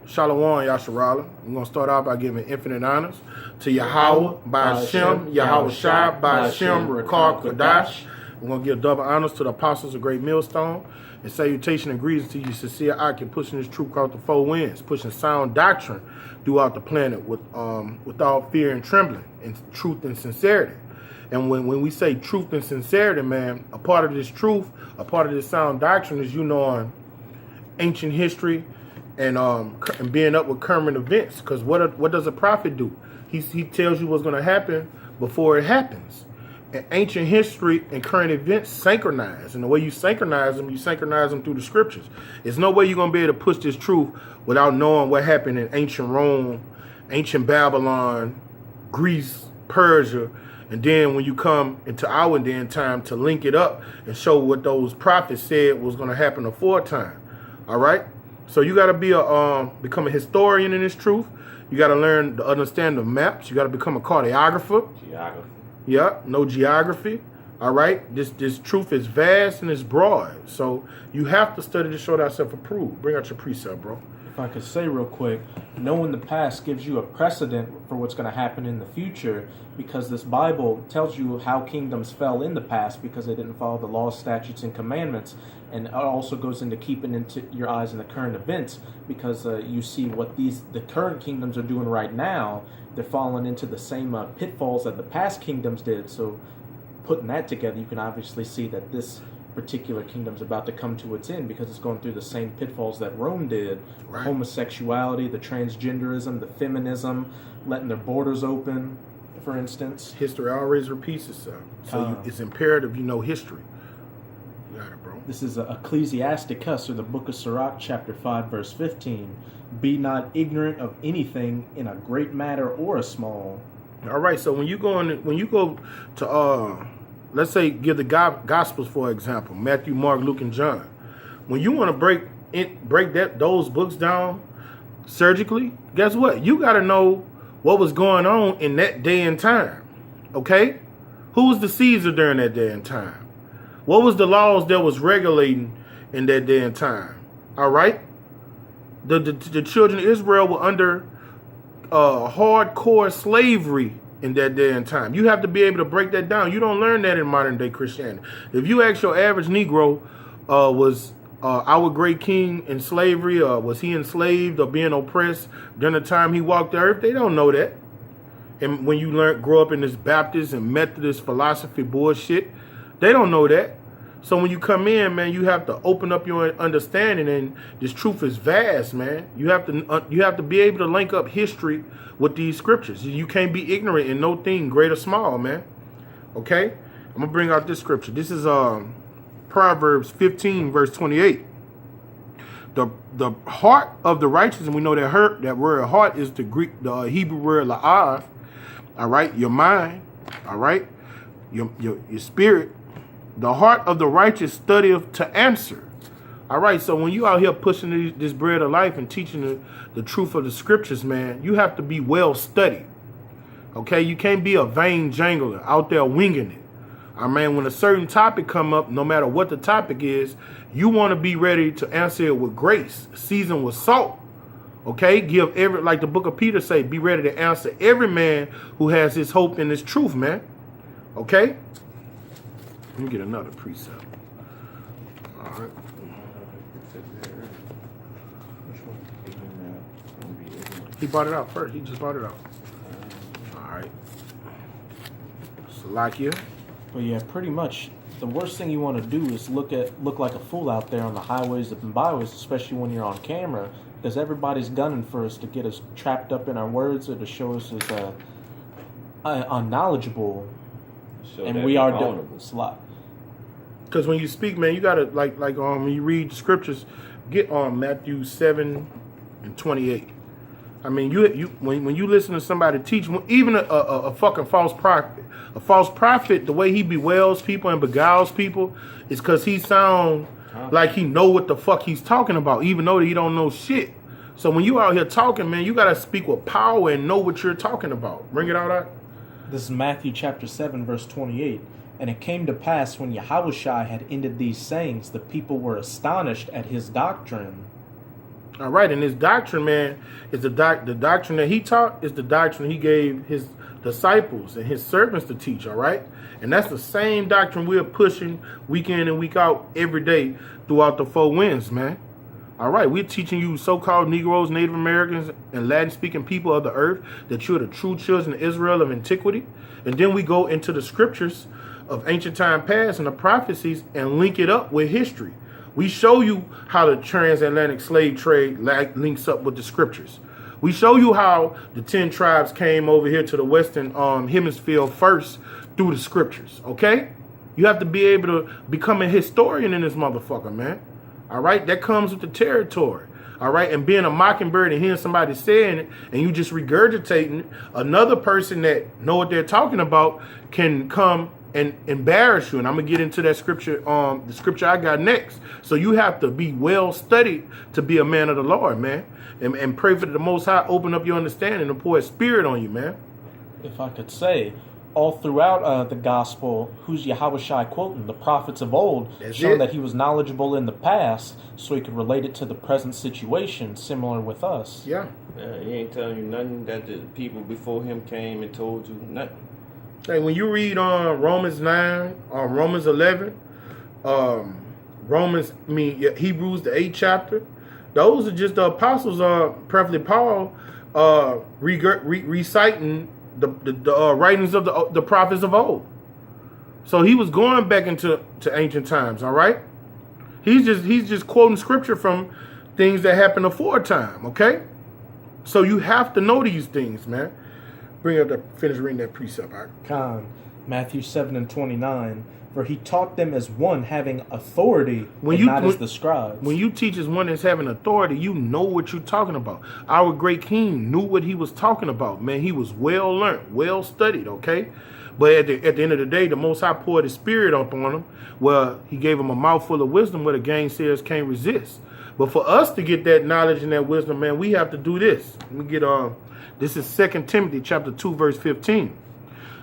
Shalom, Yasharala. We're going to start out by giving infinite honors to Yahweh, Ba'ashem, Yahweh Shai, Ba'ashem, Rekar, Kodash. We're going to give double honors to the apostles of Great Millstone. And salutation and greetings to you, sincere Akim, pushing this truth out the four winds, pushing sound doctrine throughout the planet without fear and trembling, and truth and sincerity. And when we say truth and sincerity, man, a part of this truth, a part of this sound doctrine is you knowing ancient history and being up with current events. Because what does a prophet do? He tells you what's going to happen before it happens. And ancient history and current events synchronize. And the way you synchronize them through the scriptures. There's no way you're going to be able to push this truth without knowing what happened in ancient Rome, ancient Babylon, Greece, Persia. And then when you come into our day and time to link it up and show what those prophets said was going to happen aforetime. All right? So you got to be become a historian in this truth. You got to learn to understand the maps. You got to become a cartographer. Geography. Yeah, no geography. All right? This truth is vast and it's broad. So you have to study to show thyself approved. Bring out your precept, bro. If I could say real quick, knowing the past gives you a precedent for what's going to happen in the future, because this Bible tells you how kingdoms fell in the past because they didn't follow the laws, statutes, and commandments. And it also goes into keeping into your eyes in the current events, because you see what the current kingdoms are doing right now. They're falling into the same pitfalls that the past kingdoms did. So putting that together, you can obviously see that this particular kingdom's about to come to its end because it's going through the same pitfalls that Rome did. Right. Homosexuality, the transgenderism, the feminism, letting their borders open, for instance. History always repeats itself. So it's imperative you know history. You got it, bro. This is Ecclesiasticus, or the book of Sirach, chapter 5, verse 15. Be not ignorant of anything in a great matter or a small. All right, so when you go to let's say give the Gospels for example, Matthew, Mark, Luke, and John. When you want to break those books down surgically, guess what? You got to know what was going on in that day and time. Okay? Who was the Caesar during that day and time? What was the laws that was regulating in that day and time? All right? The children of Israel were under hardcore slavery in that day and time. You have to be able to break that down. You don't learn that in modern day Christianity. If you ask your average Negro, was our great king in slavery, or was he enslaved or being oppressed during the time he walked the earth, they don't know that. And when you grow up in this Baptist and Methodist philosophy bullshit, they don't know that. So when you come in, man, you have to open up your understanding, and this truth is vast, man. You have to be able to link up history with these scriptures. You can't be ignorant in no thing, great or small, man. Okay? I'm going to bring out this scripture. This is Proverbs 15, verse 28. The heart of the righteous, and we know that word heart is the Hebrew word la'av. All right? Your mind. All right? Your spirit. The heart of the righteous studieth to answer. All right, so when you out here pushing this bread of life and teaching the truth of the scriptures, man, you have to be well studied. Okay, you can't be a vain jangler out there winging it. I mean, when a certain topic come up, no matter what the topic is, you want to be ready to answer it with grace, seasoned with salt. Okay, like the book of Peter say, be ready to answer every man who has his hope in this truth, man. Okay. Let me get another precept. All right. He brought it out first. He just brought it out. All right. Salakia. But yeah, pretty much the worst thing you want to do is look like a fool out there on the highways and byways, especially when you're on camera, because everybody's gunning for us to get us trapped up in our words or to show us as unknowledgeable. So and we are doing this a lot. Because when you speak, man, you gotta like when you read the scriptures, get on Matthew 7 and 28. I mean, when you listen to somebody teach, even a fucking false prophet, the way he bewails people and beguiles people is because he sound like he know what the fuck he's talking about, even though he don't know shit. So when you out here talking, man, you gotta speak with power and know what you're talking about. Bring it out. This is Matthew chapter 7, verse 28. And it came to pass when Yahushua had ended these sayings, the people were astonished at his doctrine. All right, and his doctrine, man, is the doctrine that he taught is the doctrine he gave his disciples and his servants to teach. All right, and that's the same doctrine we're pushing week in and week out every day throughout the four winds, man. All right, we're teaching you so-called Negroes, Native Americans, and Latin-speaking people of the earth that you're the true children of Israel of antiquity, and then we go into the scriptures of ancient time past and the prophecies and link it up with history. We show you how the transatlantic slave trade links up with the scriptures. We show you how the 10 tribes came over here to the Western hemisphere first through the scriptures, okay? You have to be able to become a historian in this motherfucker, man. All right? That comes with the territory. All right? And being a mockingbird and hearing somebody saying it and you just regurgitating it, another person that know what they're talking about can come and embarrass you. And I'm going to get into that scripture, the scripture I got next. So you have to be well studied to be a man of the Lord, man. And pray for the Most High, open up your understanding and pour His Spirit on you, man. If I could say, all throughout the gospel, who's Yahushua quoting? The prophets of old, showing that he was knowledgeable in the past so he could relate it to the present situation, similar with us. Yeah. He ain't telling you nothing that the people before him came and told you nothing. Hey, when you read Romans 9, Romans 11, Hebrews the 8th chapter, those are just the apostles, preferably Paul, reciting the writings of the prophets of old. So he was going back into ancient times. All right, he's just quoting scripture from things that happened aforetime. Okay, so you have to know these things, man. Finish reading that precept. Right? Khan, Matthew 7:29. For he taught them as one having authority, not as the scribes. When you teach as one as having authority, you know what you're talking about. Our great king knew what he was talking about, man. He was well learned, well studied, okay? But at the end of the day, the Most High poured His Spirit up on him. Well, He gave him a mouthful of wisdom where the gainsayers can't resist. But for us to get that knowledge and that wisdom, man, we have to do this. Let me get this is 2 Timothy chapter 2, verse 15.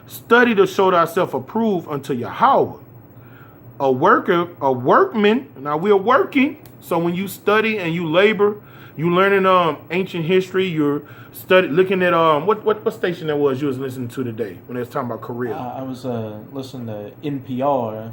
Study to show thyself approved unto Yahweh, a workman. Now we're working. So when you study and you labor, you learning ancient history. You're looking at what station that was you was listening to today when they was talking about Korea. I was listening to NPR,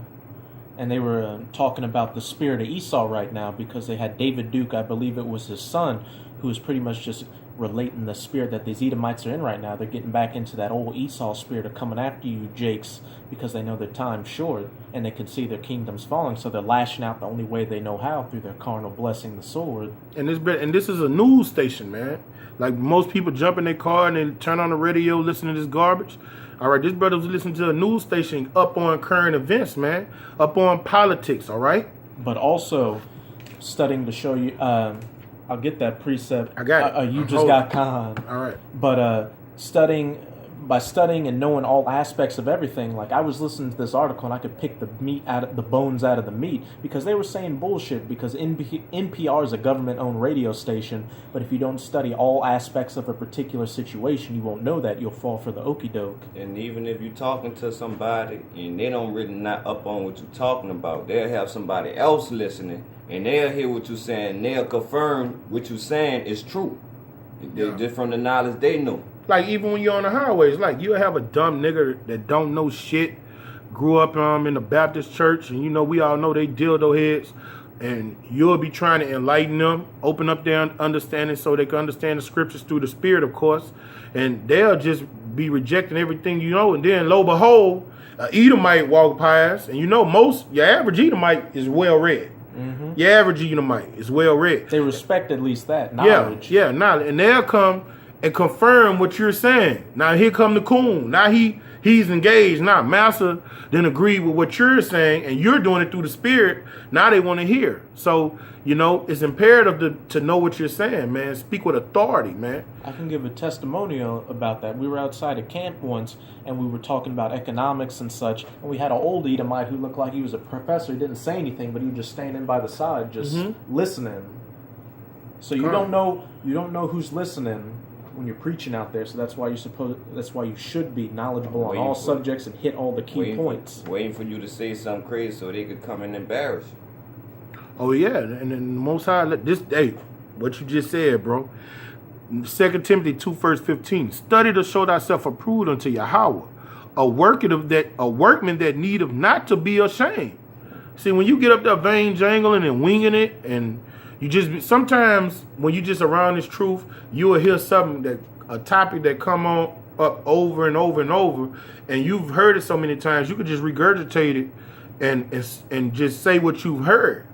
and they were talking about the spirit of Esau right now because they had David Duke, I believe it was his son, who was pretty much just relating the spirit that these Edomites are in right now. They're getting back into that old Esau spirit of coming after you, Jakes, because they know their time's short and they can see their kingdoms falling. So they're lashing out the only way they know how, through their carnal blessing, the sword. And this is a news station, man. Like most people jump in their car and they turn on the radio, listen to this garbage. All right, this brother was listening to a news station up on current events, man, up on politics. All right, but also studying to show you. I'll get that precept. I got it. You just got Khan. All right. But by studying and knowing all aspects of everything, like I was listening to this article and I could pick the bones out of the meat because they were saying bullshit because NPR is a government-owned radio station, but if you don't study all aspects of a particular situation, you won't know that. You'll fall for the okie doke. And even if you're talking to somebody and they don't really not up on what you're talking about, they'll have somebody else listening and they'll hear what you're saying. They'll confirm what you're saying is true. Just from the knowledge they know. Like even when you're on the highways, like you'll have a dumb nigga that don't know shit, grew up in the Baptist church, and you know we all know they dildo heads, and you'll be trying to enlighten them, open up their understanding so they can understand the scriptures through the Spirit, of course, and they'll just be rejecting everything you know, and then lo behold, Edomite walk past, and you know your average Edomite is well read. Mm-hmm. Your average Edomite is well read. They respect at least that knowledge. Yeah, knowledge, and they'll come and confirm what you're saying. Now here come the coon. Now he's engaged. Now Massa then agree with what you're saying, and you're doing it through the Spirit. Now they want to hear. So you know it's imperative to know what you're saying, man. Speak with authority, man. I can give a testimonial about that. We were outside of camp once, and we were talking about economics and such. And we had an old Edomite who looked like he was a professor. He didn't say anything, but he was just standing by the side, just listening. So you don't know who's listening when you're preaching out there, so that's why you should be knowledgeable on all subjects and hit all the key points. Waiting for you to say something crazy so they could come and embarrass you. Oh yeah, and then the Most High what you just said, bro. 2 Timothy 2, verse 15. Study to show thyself approved unto Yahweh, a workman that needeth not to be ashamed. See, when you get up there vain jangling and winging it, and you just sometimes when you just around this truth, you will hear something a topic that come on up over and over and over, and you've heard it so many times, you could just regurgitate it and just say what you've heard.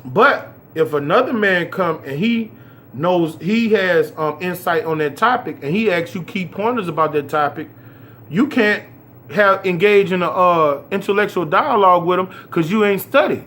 But if another man come and he knows he has insight on that topic, and he asks you key pointers about that topic, you can't engage in a intellectual dialogue with him because you ain't studied.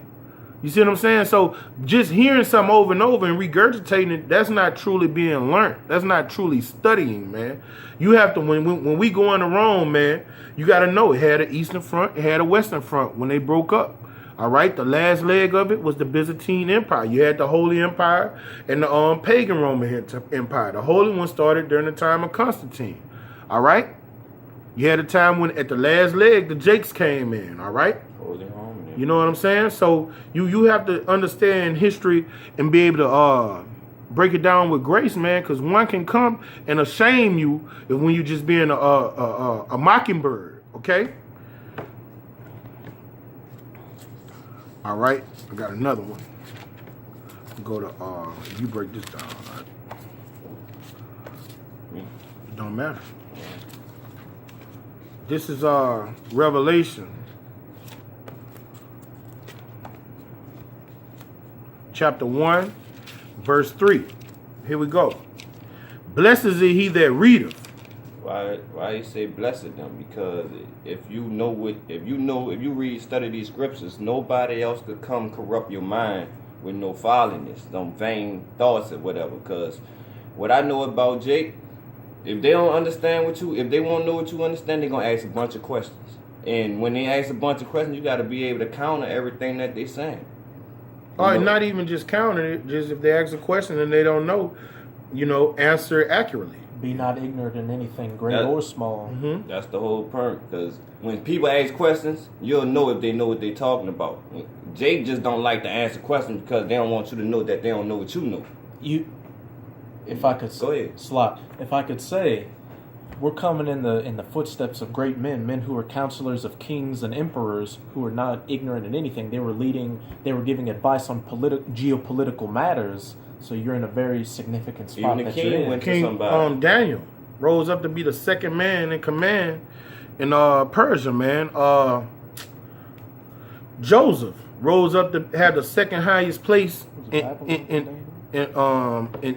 You see what I'm saying? So just hearing something over and over and regurgitating it, that's not truly being learned. That's not truly studying, man. You have to, when we go into Rome, man, you got to know it had an eastern front, it had a western front when they broke up. All right, the last leg of it was the Byzantine Empire. You had the Holy Empire and the pagan Roman Empire. The Holy one started during the time of Constantine. All right, you had a time when at the last leg the Jakes came in. All right, Holy home, you know what I'm saying? So you have to understand history and be able to break it down with grace, man. Because one can come and shame you when you just being a mockingbird. Okay. All right, I got another one. Go to you break this down. All right? It don't matter. This is Revelation chapter 1, verse 3. Here we go. Blessed is he that readeth. Why you say blessed them? Because if you study these scriptures, nobody else could come corrupt your mind with no folliness, some vain thoughts or whatever. Because what I know about Jake, if they don't understand if they won't know what you understand, they're gonna ask a bunch of questions. And when they ask a bunch of questions, you got to be able to counter everything that they're saying. All right, not even just counter it. Just if they ask a question and they don't know, answer it accurately. Be not ignorant in anything, great or small. Mm-hmm. That's the whole point. Because when people ask questions, you'll know if they know what they're talking about. Jake just don't like to answer questions because they don't want you to know that they don't know what you know. If I could Go ahead. Slot. If I could say, we're coming in the footsteps of great men who were counselors of kings and emperors, who were not ignorant in anything. They were giving advice on geopolitical matters. So you're in a very significant spot. Even the king went to somebody. Daniel rose up to be the second man in command in Persia, man. Joseph rose up to have the second highest place in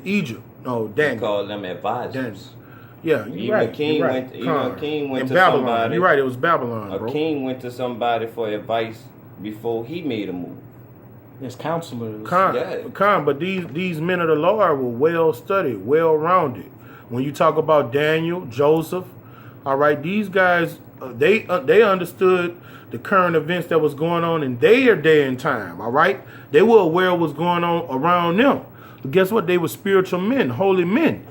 Egypt. No, Daniel. You call them advisors. Daniel. Yeah, Even a king went to Babylon. somebody. You're right, it was Babylon, bro. A king went to somebody for advice before he made a move. There's counselors. But these men of the Lord were well studied, well rounded. When you talk about Daniel, Joseph, all right, these guys they understood the current events that was going on in their day and time. All right, they were aware of what's going on around them. But guess what? They were spiritual men, holy men.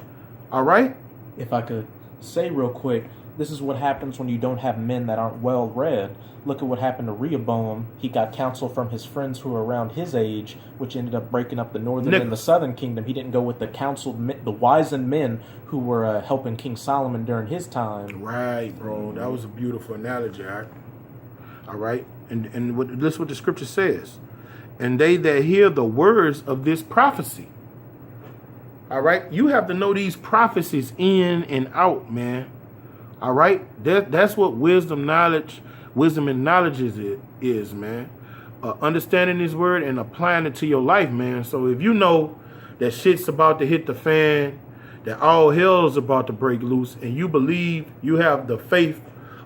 All right. If I could say real quick, this is what happens when you don't have men that aren't well read. Look at what happened to Rehoboam. He got counsel from his friends who were around his age, which ended up breaking up the northern and the southern kingdom. He didn't go with the the wizened men who were helping King Solomon during his time. Right, bro. That was a beautiful analogy. All right. And listen what the scripture says. And they that hear the words of this prophecy. All right. You have to know these prophecies in and out, man. All right. That's what wisdom and knowledge is, man. Understanding this word and applying it to your life, man. So if you know that shit's about to hit the fan, that all hell's about to break loose, and you believe, you have the faith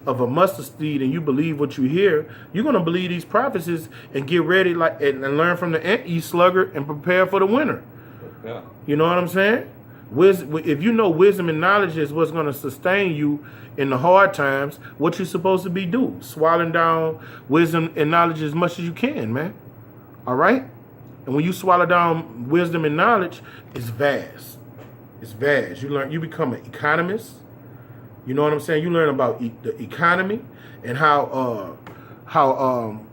of a mustard seed, and you believe what you hear, you're gonna believe these prophecies and get ready, and learn from the ant-eat slugger and prepare for the winter. Yeah. You know what I'm saying? If you know wisdom and knowledge is what's going to sustain you in the hard times, what you're supposed to be doing, swallowing down wisdom and knowledge as much as you can, man. All right? And when you swallow down wisdom and knowledge, it's vast. It's vast. You become an economist. You know what I'm saying? You learn about the economy and how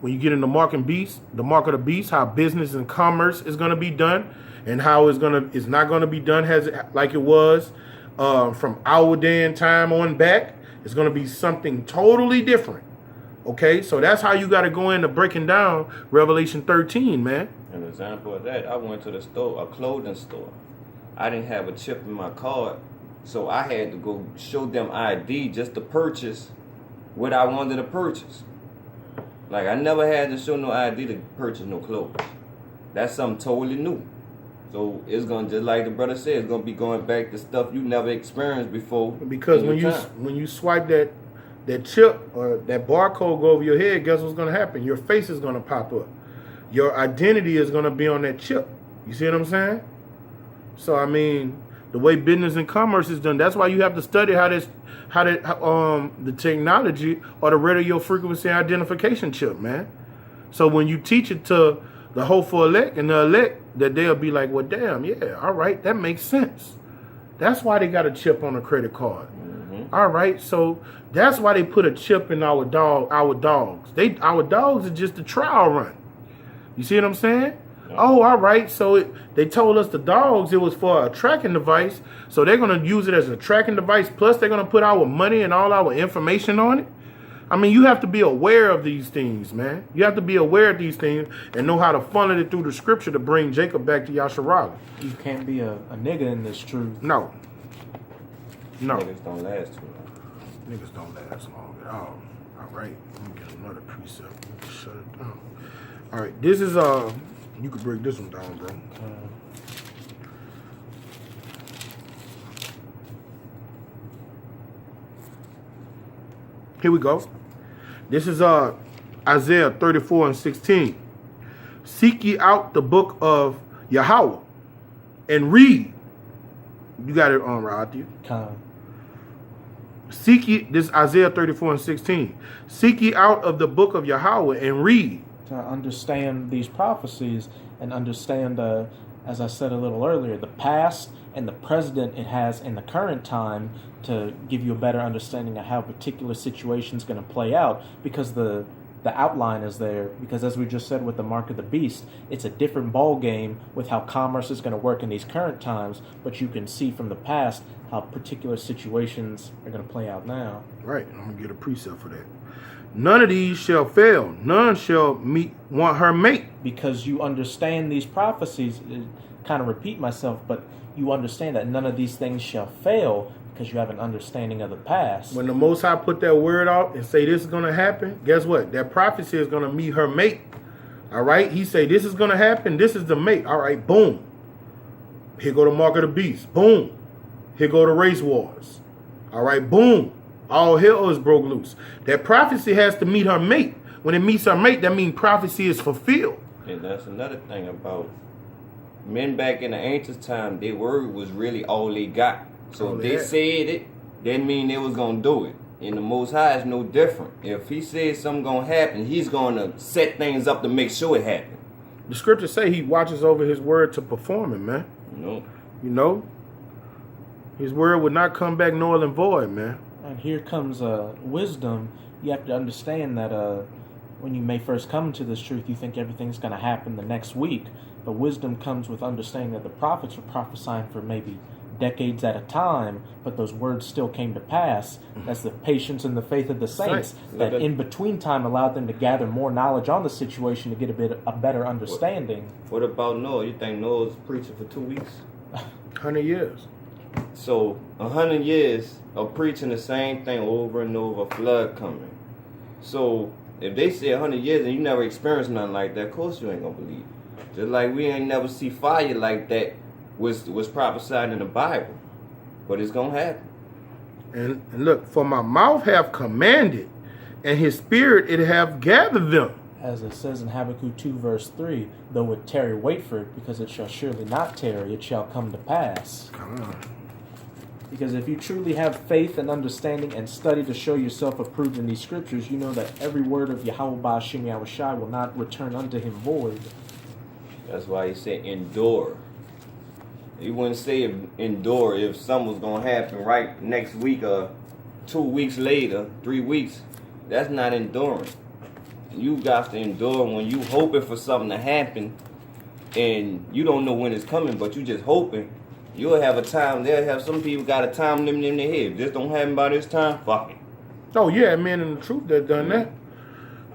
when you get in the mark of the beast, how business and commerce is going to be done, and how it's not gonna be done like it was from our day and time on back. It's gonna be something totally different. Okay, so that's how you got to go into breaking down Revelation 13, man. An example of that, I went to the store, a clothing store. I didn't have a chip in my card, so I had to go show them ID just to purchase what I wanted to purchase. Like, I never had to show no ID to purchase no clothes. That's something totally new. So it's gonna, just like the brother said, it's gonna be going back to stuff you never experienced before. Because when you swipe that chip or that barcode go over your head, guess what's gonna happen? Your face is gonna pop up. Your identity is gonna be on that chip. You see what I'm saying? So I mean, the way business and commerce is done, that's why you have to study how the technology or the radio frequency identification chip, man. So when you teach it to the hopeful elect and the elect, that they'll be like, well, damn, yeah, all right, that makes sense. That's why they got a chip on a credit card. Mm-hmm. All right, so that's why they put a chip in our dogs. Our dogs are just a trial run. You see what I'm saying? Yeah. Oh, all right. So they told us the dogs, it was for a tracking device. So they're going to use it as a tracking device. Plus, they're going to put our money and all our information on it. I mean, you have to be aware of these things, man. You have to be aware of these things and know how to funnel it through the scripture to bring Jacob back to Yasharala. You can't be a nigga in this truth. No. Niggas don't last too long. Niggas don't last long at all. All right. Let me get another precept. Shut it down. All right. This is, you could break this one down, bro. Here we go. This is Isaiah 34:16. Seek ye out the book of Yahweh and read. You got it on, Rod. Seek ye, this Isaiah 34:16. Seek ye out of the book of Yahweh and read. To understand these prophecies and understand, as I said a little earlier, the past and the present it has in the current time, to give you a better understanding of how a particular situation is going to play out, because the outline is there. Because as we just said with the mark of the beast, it's a different ball game with how commerce is going to work in these current times, but you can see from the past how particular situations are going to play out now. Right. I'm going to get a precept for that. None of these shall fail. None shall want her mate. Because you understand these prophecies, kind of repeat myself, but you understand that none of these things shall fail because you have an understanding of the past. When the Most High put that word out and say this is going to happen, guess what? That prophecy is going to meet her mate. All right? He say this is going to happen. This is the mate. All right, boom. Here go the mark of the beast. Boom. Here go the race wars. All right, boom. All hell is broke loose. That prophecy has to meet her mate. When it meets her mate, that means prophecy is fulfilled. And that's another thing about men back in the ancient time, their word was really all they got. So if they said it, that mean they was going to do it. And the Most High is no different. If he says something going to happen, he's going to set things up to make sure it happens. The scriptures say he watches over his word to perform it, man. No. You know? His word would not come back null and void, man. And here comes wisdom. You have to understand that when you may first come to this truth, you think everything's going to happen the next week. But wisdom comes with understanding that the prophets were prophesying for maybe decades at a time, but those words still came to pass. That's the patience and the faith of the saints that in between time allowed them to gather more knowledge on the situation to get a better understanding. What about Noah? You think Noah was preaching for 2 weeks? 100 years. So 100 years of preaching the same thing over and over, flood coming. So if they say 100 years and you never experienced nothing like that, of course you ain't gonna believe it. Just like we ain't never see fire like that was prophesied in the Bible, but it's gonna happen. And look, for my mouth have commanded, and his spirit it have gathered them. As it says in Habakkuk 2 verse 3, though it tarry, wait for it, because it shall surely not tarry, it shall come to pass. Come on. Because if you truly have faith and understanding and study to show yourself approved in these scriptures, you know that every word of Yahweh Ba'ashem Yahushai will not return unto him void. That's why he said endure. He wouldn't say endure if something was going to happen right next week or 2 weeks later, 3 weeks. That's not enduring. You got to endure when you hoping for something to happen and you don't know when it's coming, but you just hoping. You'll have a time. They'll have some people got a time limit in their head. If this don't happen by this time, fuck it. Oh, you had men in the truth that done that.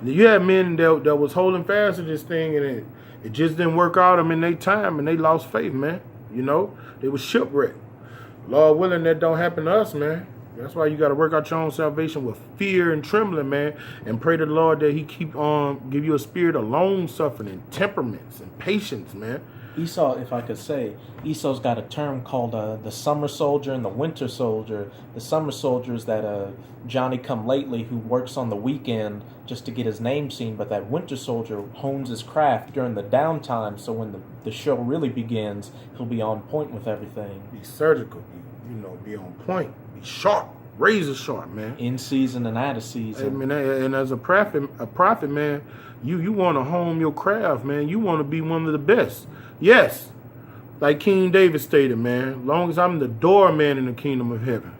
You had men that was holding fast to this thing, and it just didn't work out them in their time, and they lost faith, man. You know, they was shipwrecked. Lord willing, that don't happen to us, man. That's why you got to work out your own salvation with fear and trembling, man, and pray to the Lord that He keep on give you a spirit of long suffering and temperaments and patience, man. Esau, if I could say, Esau's got a term called the summer soldier and the winter soldier. The summer soldier is that Johnny come lately who works on the weekend just to get his name seen, but that winter soldier hones his craft during the downtime, so when the show really begins, he'll be on point with everything. Be surgical, be on point, be sharp, razor sharp, man. In season and out of season. I mean, and as a prophet, man, you want to hone your craft, man. You want to be one of the best. Yes, like King David stated, man, long as I'm the doorman in the kingdom of heaven.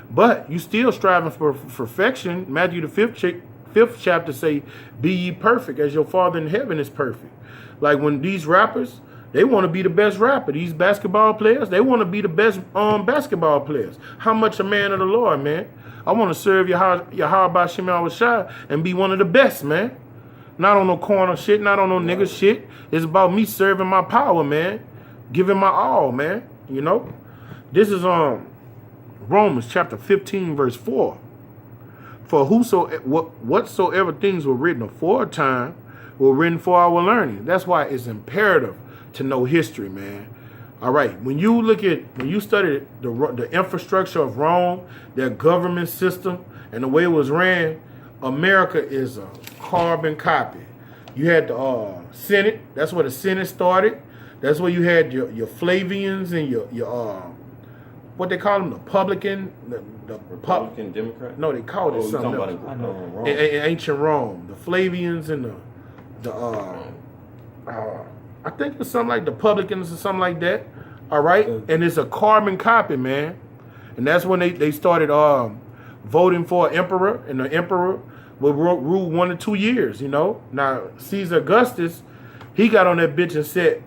But you still striving for perfection. Matthew the 5th chapter say, be ye perfect as your Father in heaven is perfect. Like when these rappers, they want to be the best rapper. These basketball players, they want to be the best basketball players. How much a man of the Lord, man? I want to serve Yahweh B'Shem Yahushua and be one of the best, man. Not on no corner shit, not on no nigga shit. It's about me serving my power, man. Giving my all, man. You know? This is Romans chapter 15, verse 4. For whatsoever things were written aforetime were written for our learning. That's why it's imperative to know history, man. All right. When you study the infrastructure of Rome, their government system, and the way it was ran, America is a carbon copy. You had the Senate. That's where the Senate started. That's where you had your Flavians and your what they call them, the Republican, the Republican Democrat. No, they called it something else. Rome. In ancient Rome, the Flavians and the I think it's something like the Publicans or something like that. All right, and it's a carbon copy, man. And that's when they started voting for an emperor, and the emperor would rule 1 to 2 years, you know. Now, Caesar Augustus, he got on that bitch and said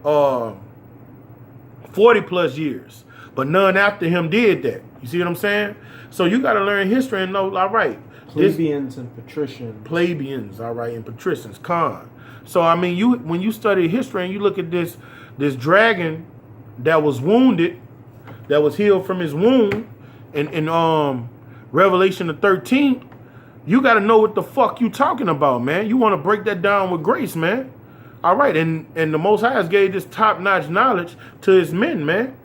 40 plus years. But none after him did that. You see what I'm saying? So you got to learn history and know, all right. Plebeians and patricians. Plebeians, all right, and patricians, Khan. So, I mean, when you study history and you look at this dragon that was wounded, that was healed from his wound in Revelation the 13th, you got to know what the fuck you talking about, man. You want to break that down with grace, man. All right, and the Most High has gave this top-notch knowledge to his men, man.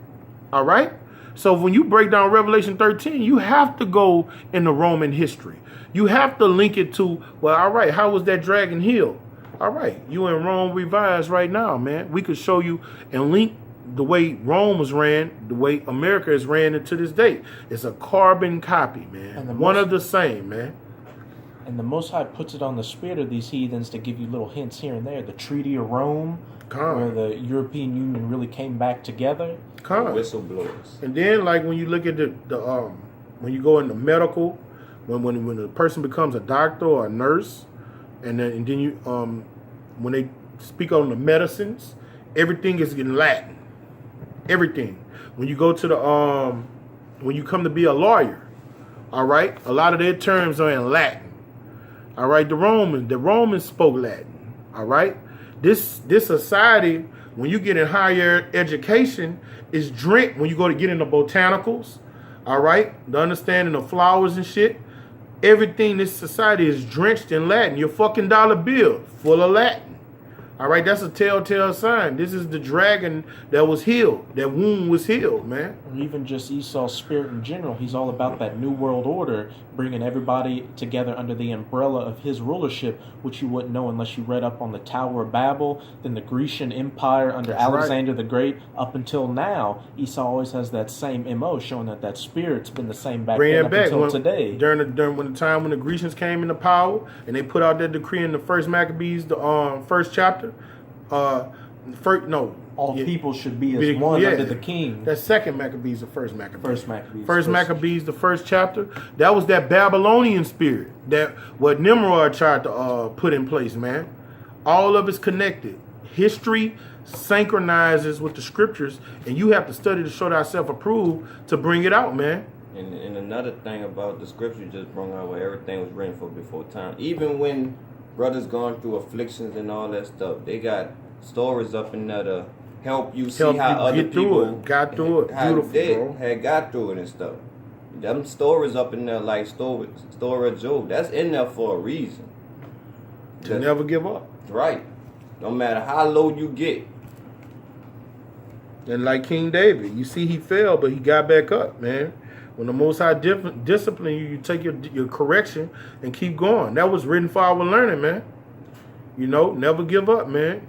All right? So when you break down Revelation 13, you have to go into Roman history. You have to link it to, well, all right, how was that dragon healed? All right, you in Rome Revised right now, man. We could show you and link the way Rome was ran, the way America is ran to this day. It's a carbon copy, man. And one of the same, man. And the Most High puts it on the spirit of these heathens to give you little hints here and there. The Treaty of Rome, where the European Union really came back together. Whistleblowers. And then, like, when you look at the when you go into medical, when a person becomes a doctor or a nurse, and then you when they speak on the medicines, everything is in Latin. Everything. When you go to the when you come to be a lawyer, all right, a lot of their terms are in Latin. All right, the Romans spoke Latin. All right, this society, when you get in higher education, is drenched. When you go to get into botanicals, all right, the understanding of flowers and shit, everything this society is drenched in Latin. Your fucking dollar bill full of Latin. All right, that's a telltale sign. This is the dragon that was healed. That wound was healed, man. Or even just Esau's spirit in general. He's all about that new world order, bringing everybody together under the umbrella of his rulership, which you wouldn't know unless you read up on the Tower of Babel, then the Grecian Empire under Alexander the Great. Up until now, Esau always has that same MO, showing that spirit's been the same back then up until today. During the time when the Grecians came into power, and they put out that decree in the first Maccabees, the first chapter. People should be as one under the king. That second Maccabees, the first Maccabees. First Maccabees, the first chapter. That was that Babylonian spirit that what Nimrod tried to put in place, man. All of it's connected. history synchronizes with the scriptures, and you have to study to show thyself approved to bring it out, man. And another thing about the scripture you just brought out, where everything was written for before time. Even when brothers going through afflictions and all that stuff, they got stories up in there to help you see how other people got through it. Beautiful, bro. Had got through it and stuff. Them stories up in there, like story of Job, that's in there for a reason. To never give up. Right. No matter how low you get. And like King David, you see he fell, but he got back up, man. When the Most High discipline you, you take your correction and keep going. That was written for our learning, man. You know, never give up, man.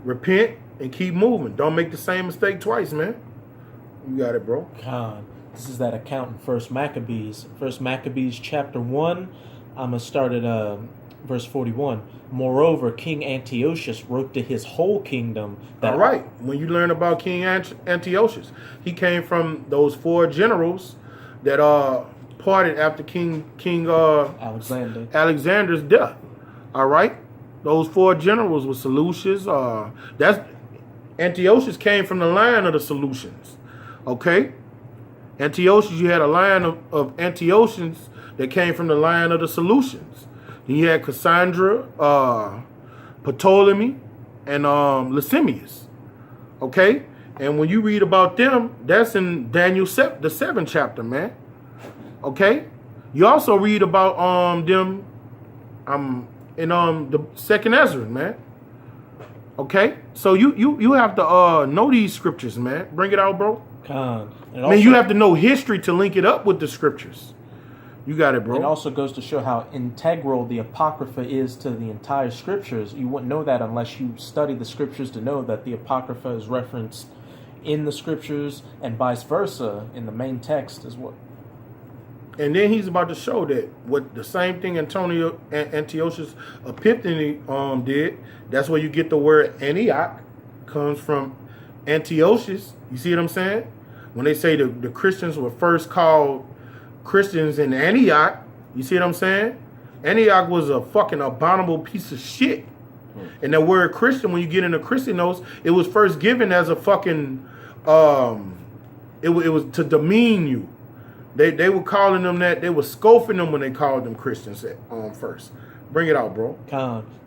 Repent and keep moving. Don't make the same mistake twice, man. You got it, bro. God, this is that account in First Maccabees. First Maccabees chapter 1. I'm going to start at verse 41. Moreover, King Antiochus wrote to his whole kingdom that... All right. When you learn about King Antiochus, he came from those 4 generals that parted after King Alexander's death. All right. Those 4 generals were Seleucus. That's Antiochus came from the line of the Seleucians. Okay. Antiochus, you had a line of Antiochans that came from the line of the Seleucians. Then you had Cassandra, Ptolemy, and Lysimachus. Okay? And when you read about them, that's in Daniel the 7th chapter, man. Okay? You also read about them in the 2nd Ezra, man. Okay? So you have to know these scriptures, man. Bring it out, bro. You have to know history to link it up with the scriptures. You got it, bro. It also goes to show how integral the Apocrypha is to the entire scriptures. You wouldn't know that unless you study the scriptures to know that the Apocrypha is referenced in the scriptures and vice versa in the main text as well. And then he's about to show that what the same thing Antiochus Epiphanes did. That's where you get the word Antioch, comes from Antiochus. You see what I'm saying? When they say the Christians were first called Christians in Antioch, you see what I'm saying? Antioch was a fucking abominable piece of shit. And that word Christian, when you get into Christian notes, it was first given as a fucking, it was to demean you. They were calling them that. They were scoffing them when they called them Christians first. Bring it out, bro.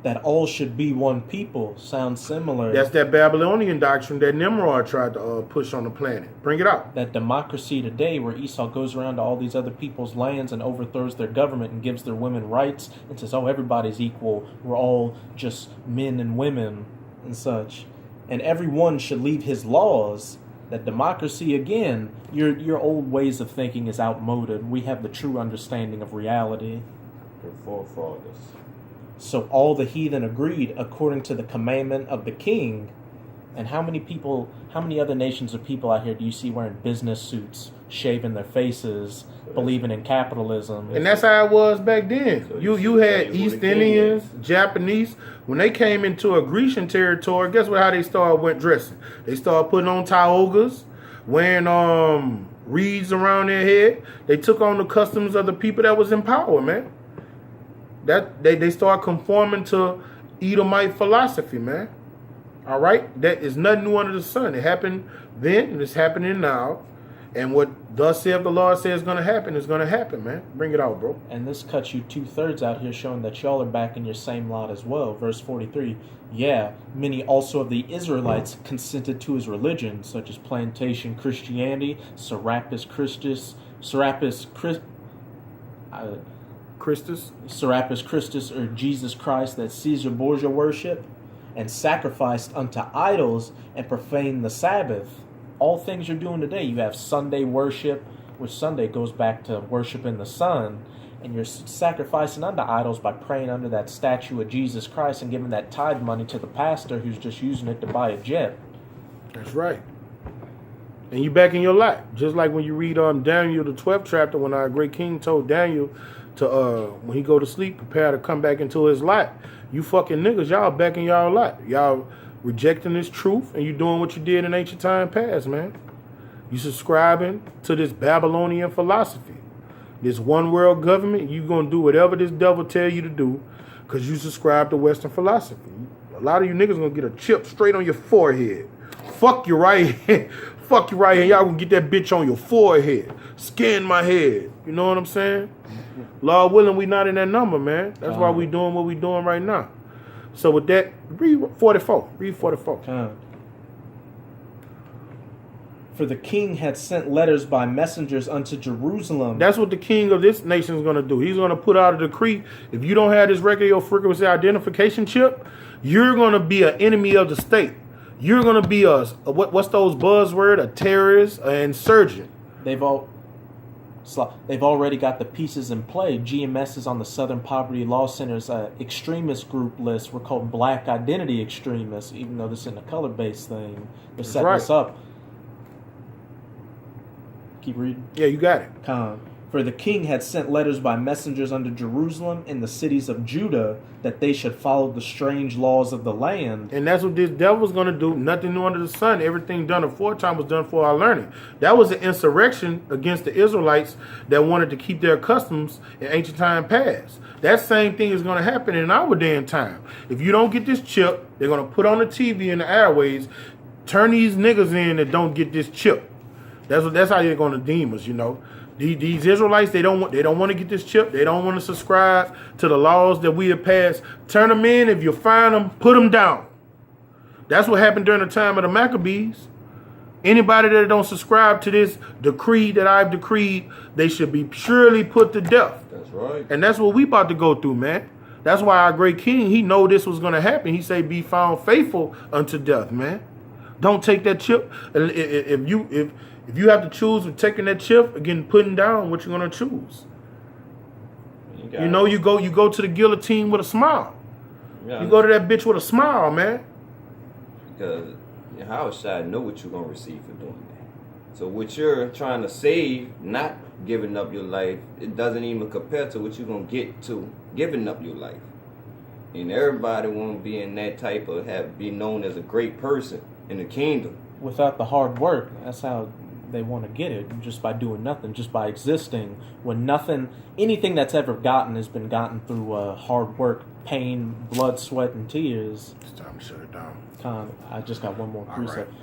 That all should be one people sounds similar. That's that Babylonian doctrine that Nimrod tried to push on the planet. Bring it out. That democracy today, where Esau goes around to all these other people's lands and overthrows their government and gives their women rights and says, oh, everybody's equal. We're all just men and women and such. And everyone should leave his laws. That democracy, again, your old ways of thinking is outmoded. We have the true understanding of reality. The forefathers. So all the heathen agreed according to the commandment of the king. And how many other nations of people out here do you see wearing business suits, shaving their faces, believing in capitalism? And that's how it was back then. So you had East Indians, Japanese. When they came into a Grecian territory, guess how they went dressing? They started putting on tiogas, wearing reeds around their head. They took on the customs of the people that was in power, man. That they start conforming to Edomite philosophy, man. All right? That is nothing new under the sun. It happened then, and it's happening now. And what thus saith the Lord says is going to happen, man. Bring it out, bro. And this cuts you 2/3 out here, showing that y'all are back in your same lot as well. Verse 43. Yeah, many also of the Israelites consented to his religion, such as plantation Christianity, Serapis Christus, or Jesus Christ, that Caesar Borgia worship, and sacrificed unto idols and profaned the Sabbath. All things you're doing today. You have Sunday worship, which Sunday goes back to worshiping the sun, and you're sacrificing unto idols by praying under that statue of Jesus Christ and giving that tithe money to the pastor who's just using it to buy a jet. That's right. And you back in your lot. Just like when you read Daniel the 12th chapter, when our great king told Daniel to when he go to sleep, prepare to come back into his lot. You fucking niggas, y'all back in y'all lot. Y'all rejecting this truth, and you doing what you did in ancient time past, man. You subscribing to this Babylonian philosophy, this one world government. You gonna do whatever this devil tell you to do, because you subscribe to Western philosophy. A lot of you niggas gonna get a chip straight on your forehead. Fuck your right hand. Fuck your right hand. Y'all gonna get that bitch on your forehead. Scan my head. You know what I'm saying? Lord willing, we not in that number, man. That's why we doing what we doing right now. So with that, read 44. Read 44. For the king had sent letters by messengers unto Jerusalem. That's what the king of this nation is going to do. He's going to put out a decree. If you don't have this radio frequency identification chip, you're going to be an enemy of the state. You're going to be what's those buzzwords? A terrorist, an insurgent. They've already got the pieces in play. GMS is on the Southern Poverty Law Center's extremist group list. We're called Black Identity Extremists, even though this isn't a color-based thing. They're setting us up. Keep reading. Yeah, you got it. For the king had sent letters by messengers unto Jerusalem and the cities of Judah that they should follow the strange laws of the land. And that's what this devil's going to do. Nothing new under the sun. Everything done aforetime was done for our learning. That was an insurrection against the Israelites that wanted to keep their customs in ancient time past. That same thing is going to happen in our day and time. If you don't get this chip, they're going to put on the TV and the airways, turn these niggas in that don't get this chip. That's how they're going to deem us, you know. These Israelites, they don't want to get this chip. They don't want to subscribe to the laws that we have passed. Turn them in. If you find them, put them down. That's what happened during the time of the Maccabees. Anybody that don't subscribe to this decree that I've decreed, they should be surely put to death. That's right. And that's what we about to go through, man. That's why our great king, he know this was going to happen. He say, be found faithful unto death, man. Don't take that chip. If you have to choose with taking that chip or getting put down, what you're gonna choose? You go to the guillotine with a smile. You go to that bitch with a smile, man. Because Howard Shad know what you're gonna receive for doing that. So what you're trying to save, not giving up your life, it doesn't even compare to what you're gonna get to giving up your life. And everybody won't be in that type of be known as a great person in the kingdom. Without the hard work, that's how they want to get it, just by doing nothing, just by existing, when anything that's ever gotten has been gotten through hard work, pain, blood, sweat, and tears. It's time to shut it down. I just got one more precept. Right.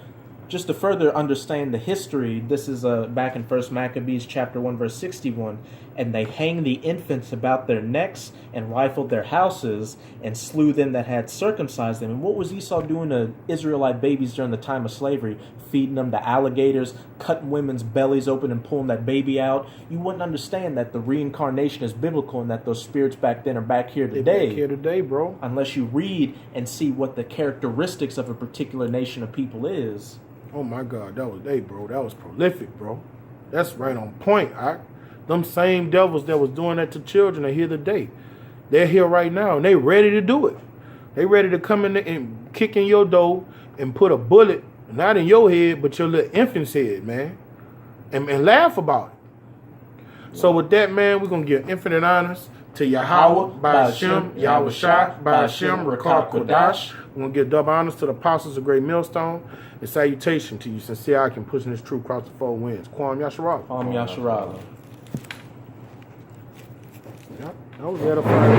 Just to further understand the history, this is back in 1 Maccabees chapter 1, verse 61. And they hanged the infants about their necks and rifled their houses and slew them that had circumcised them. And what was Esau doing to Israelite babies during the time of slavery? Feeding them to alligators, cutting women's bellies open and pulling that baby out. You wouldn't understand that the reincarnation is biblical and that those spirits back then are back here today. They're back here today, bro. Unless you read and see what the characteristics of a particular nation of people is. Oh my God, that was prolific, bro. That's right on point. Them same devils that was doing that to children are here today. They're here right now, and they ready to do it. They ready to come in and kick in your door and put a bullet, not in your head, but your little infant's head, man, and laugh about it. So with that, man, we're going to give infinite honors to Yahweh, Ba'ashem, Yahushua, Ba'ashem, Rakah Kodash. We're going to give double honors to the apostles of Great Millstone. And salutation to you, sincere I can pushing this truth across the four winds. Kwam Yasharala. Kwam Yasharala. Yep, that was edifying.